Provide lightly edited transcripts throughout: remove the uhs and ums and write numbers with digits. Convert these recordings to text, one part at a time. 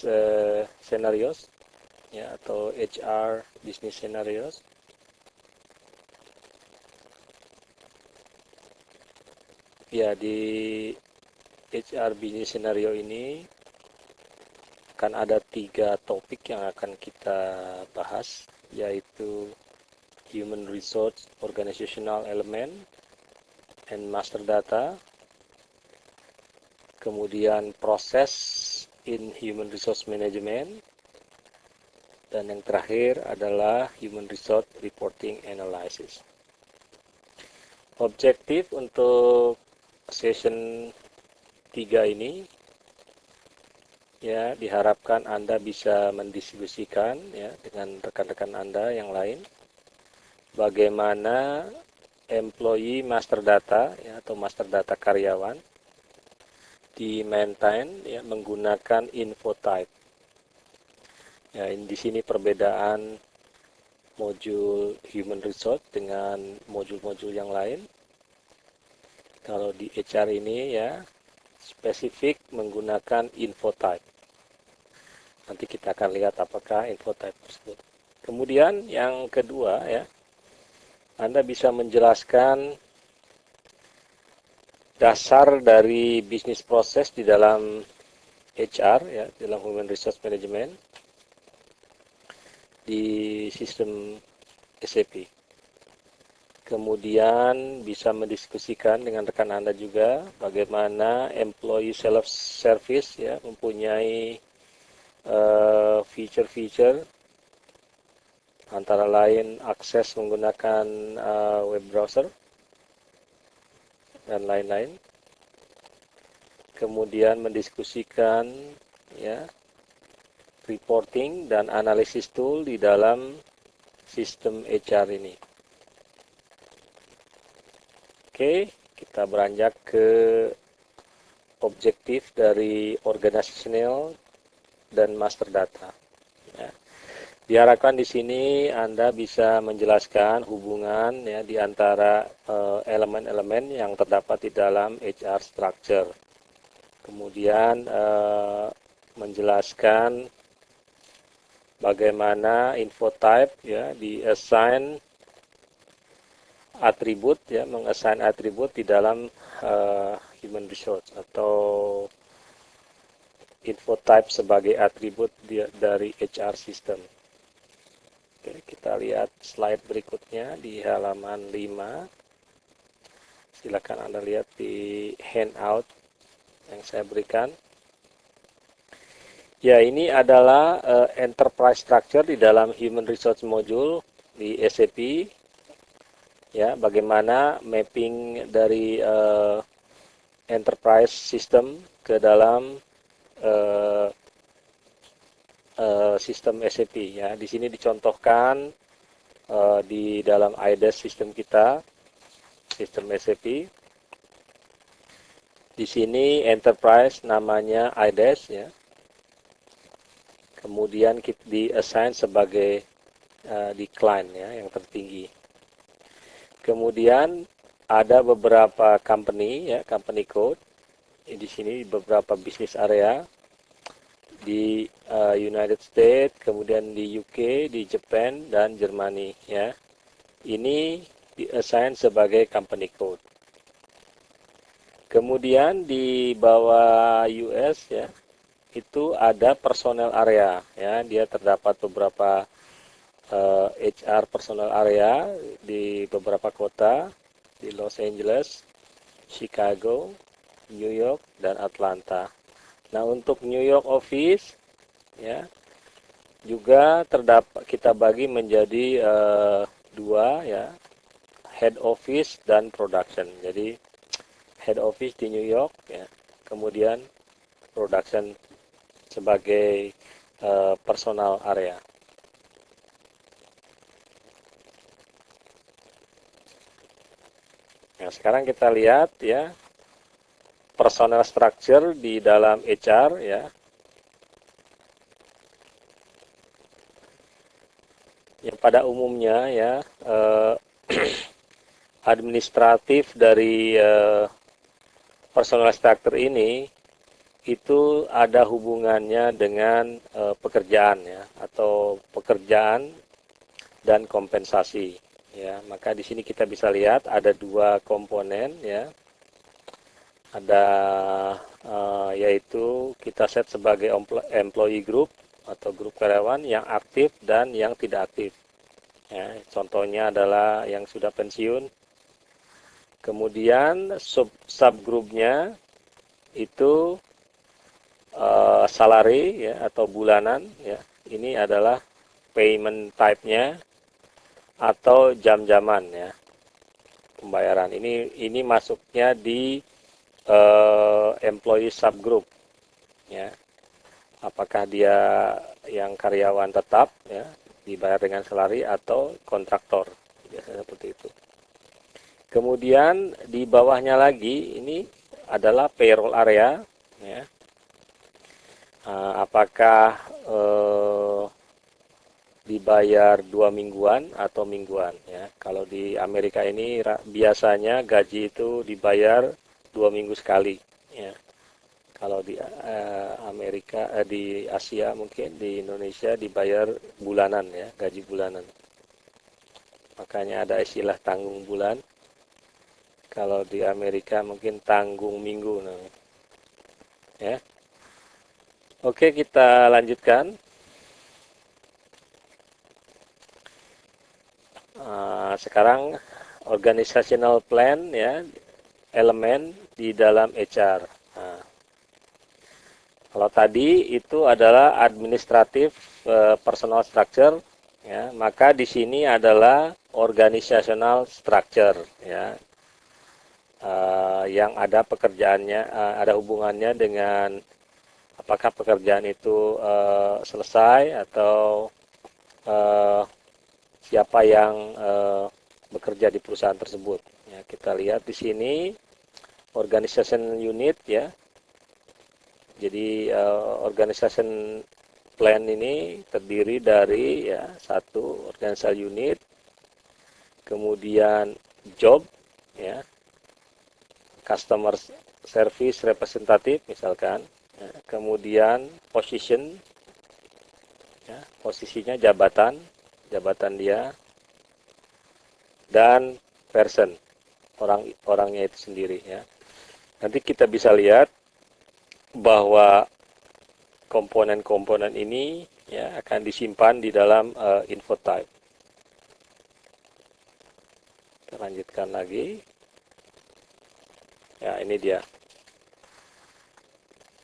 business scenarios, ya, atau HR business scenarios. Ya, di HR business scenario ini akan ada 3 topik yang akan kita bahas, yaitu human resource organizational element and master data, kemudian proses in human resource management, dan yang terakhir adalah human resource reporting analysis. Objektif untuk session 3 ini, ya, diharapkan Anda bisa mendistribusikan, ya, dengan rekan-rekan Anda yang lain bagaimana employee master data, ya, atau master data karyawan di maintain, ya, menggunakan info type. Ya, di sini perbedaan modul human resource dengan modul-modul yang lain. Kalau di HR ini, ya, spesifik menggunakan info type. Nanti kita akan lihat apakah info type tersebut. Kemudian yang kedua, ya, Anda bisa menjelaskan dasar dari bisnis proses di dalam HR, ya, dalam human resource management di sistem SAP. Kemudian bisa mendiskusikan dengan rekan Anda juga bagaimana employee self-service, ya, mempunyai feature-feature antara lain akses menggunakan web browser dan lain-lain. Kemudian mendiskusikan, ya, reporting dan analisis tool di dalam sistem HR ini. Oke, kita beranjak ke objektif dari organizational dan master data. Ya. Diharapkan di sini Anda bisa menjelaskan hubungan, ya, di antara elemen-elemen yang terdapat di dalam HR structure. Kemudian menjelaskan bagaimana info type, ya, di-assign atribut, ya, mengassign atribut di dalam human resource atau info type sebagai atribut dari HR system. Oke, kita lihat slide berikutnya di halaman 5. Silakan Anda lihat di handout yang saya berikan. Ya, ini adalah enterprise structure di dalam human resource module di SAP. Ya, bagaimana mapping dari enterprise system ke dalam sistem SAP, ya. Di sini dicontohkan di dalam IDES sistem kita, sistem SAP. Di sini enterprise namanya IDES, ya. Kemudian kita di-assign sebagai di client, ya, yang tertinggi. Kemudian ada beberapa company, ya, company code. Di sini beberapa bisnis area di United States, kemudian di UK, di Japan dan Germany, ya. Ini di-assign sebagai company code. Kemudian di bawah US, ya, itu ada personal area, ya. Dia terdapat beberapa HR personal area di beberapa kota, di Los Angeles, Chicago, New York, dan Atlanta. Nah, untuk New York office, ya, juga terdapat, kita bagi menjadi 2, ya, head office dan production. Jadi head office di New York, ya, kemudian production sebagai personal area. Nah, sekarang kita lihat, ya, personal structure di dalam HR, ya. Yang pada umumnya, ya, administratif dari personal structure ini itu ada hubungannya dengan pekerjaan ya, atau pekerjaan dan kompensasi ya. Maka di sini kita bisa lihat ada dua komponen ya. Ada yaitu kita set sebagai employee group atau grup karyawan yang aktif dan yang tidak aktif. Ya, contohnya adalah yang sudah pensiun. Kemudian subgrupnya itu salary ya, atau bulanan ya. Ini adalah payment type-nya atau jam-jaman ya, pembayaran. Ini masuknya di employee subgroup ya. Apakah dia yang karyawan tetap ya, dibayar dengan salary atau kontraktor, biasanya seperti itu. Kemudian di bawahnya lagi ini adalah payroll area ya. Apakah dibayar 2 mingguan atau mingguan ya. Kalau di Amerika ini biasanya gaji itu dibayar 2 minggu sekali ya. Kalau di Amerika di Asia mungkin, di Indonesia dibayar bulanan ya, gaji bulanan. Makanya ada istilah tanggung bulan. Kalau di Amerika mungkin tanggung minggu namanya. Ya. Oke, kita lanjutkan. Sekarang organizational plan ya, elemen di dalam HR. Nah, kalau tadi itu adalah administratif personal structure ya, maka di sini adalah organizational structure ya, yang ada pekerjaannya, ada hubungannya dengan apakah pekerjaan itu selesai atau siapa yang bekerja di perusahaan tersebut. Ya, kita lihat di sini organization unit ya. Jadi organization plan ini terdiri dari ya satu organizational unit, kemudian job ya, customer service representative misalkan, ya, kemudian position ya, posisinya jabatan dia, dan person, orangnya itu sendiri ya. Nanti kita bisa lihat bahwa komponen-komponen ini ya akan disimpan di dalam info type. Kita lanjutkan lagi. Ya, ini dia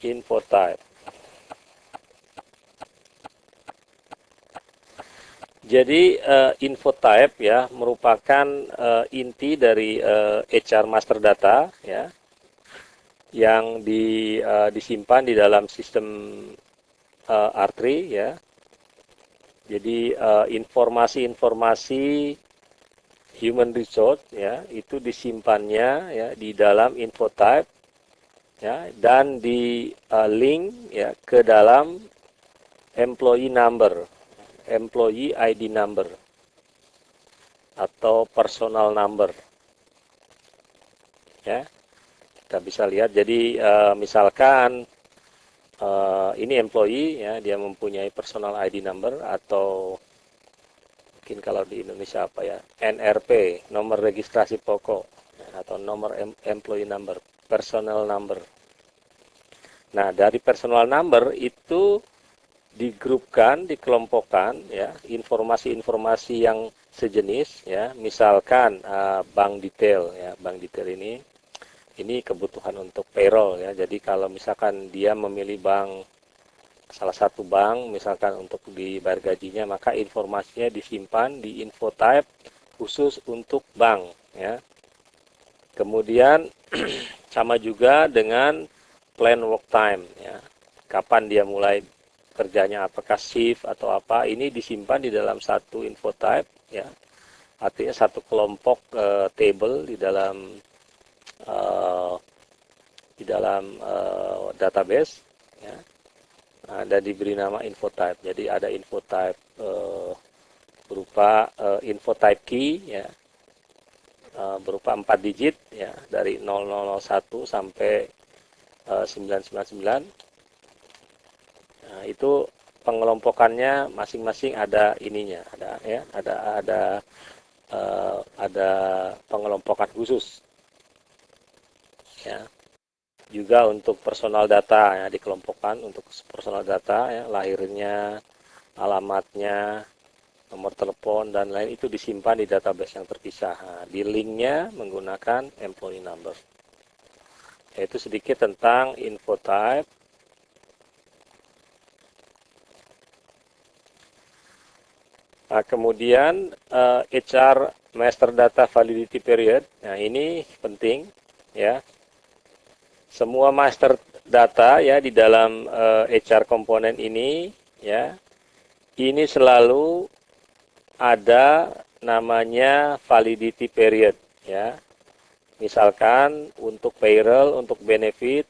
info type. Jadi info type ya merupakan inti dari HR master data ya, yang disimpan di dalam sistem R3 ya. Jadi informasi-informasi human resource ya itu disimpannya ya di dalam info type ya, dan di link ya ke dalam employee number, employee ID number atau personal number ya. Kita bisa lihat, jadi misalkan ini employee ya, dia mempunyai personal ID number atau mungkin kalau di Indonesia apa ya, NRP, nomor registrasi pokok ya, atau nomor employee number, personal number. Nah, dari personal number itu digrupkan, dikelompokkan ya, informasi-informasi yang sejenis ya, misalkan bank detail ya, bank detail ini kebutuhan untuk payroll ya. Jadi kalau misalkan dia memilih bank, salah satu bank misalkan untuk dibayar gajinya, maka informasinya disimpan di info type khusus untuk bank ya. Kemudian sama juga dengan plan work time ya. Kapan dia mulai kerjanya, apakah shift atau apa, ini disimpan di dalam satu info type ya. Artinya satu kelompok table di dalam database ya, dan diberi nama info type. Jadi ada info type berupa info type key ya, berupa 4 digit ya, dari 0001 sampai 999. Nah, itu pengelompokannya masing-masing ada ininya, ada pengelompokan khusus ya. Juga untuk personal data ya, dikelompokkan untuk personal data ya, lahirnya, alamatnya, nomor telepon dan lain itu disimpan di database yang terpisah. Nah, di linknya menggunakan employee number. Yaitu sedikit tentang info type. Nah, kemudian HR Master Data Validity Period. Nah, ini penting ya. Semua master data ya di dalam HR komponen ini ya. Ini selalu ada namanya validity period ya. Misalkan untuk payroll, untuk benefit,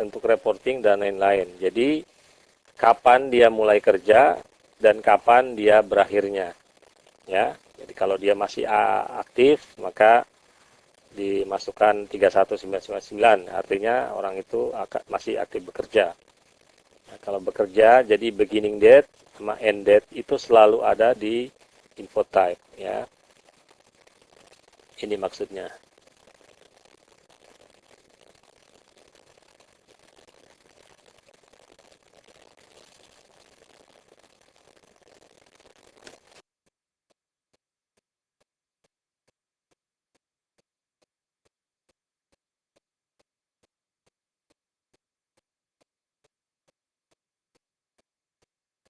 untuk reporting dan lain-lain. Jadi kapan dia mulai kerja dan kapan dia berakhirnya ya. Jadi kalau dia masih aktif maka dimasukkan 31999 artinya orang itu masih aktif bekerja. Nah, kalau bekerja jadi beginning date sama end date itu selalu ada di info type ya. Ini maksudnya.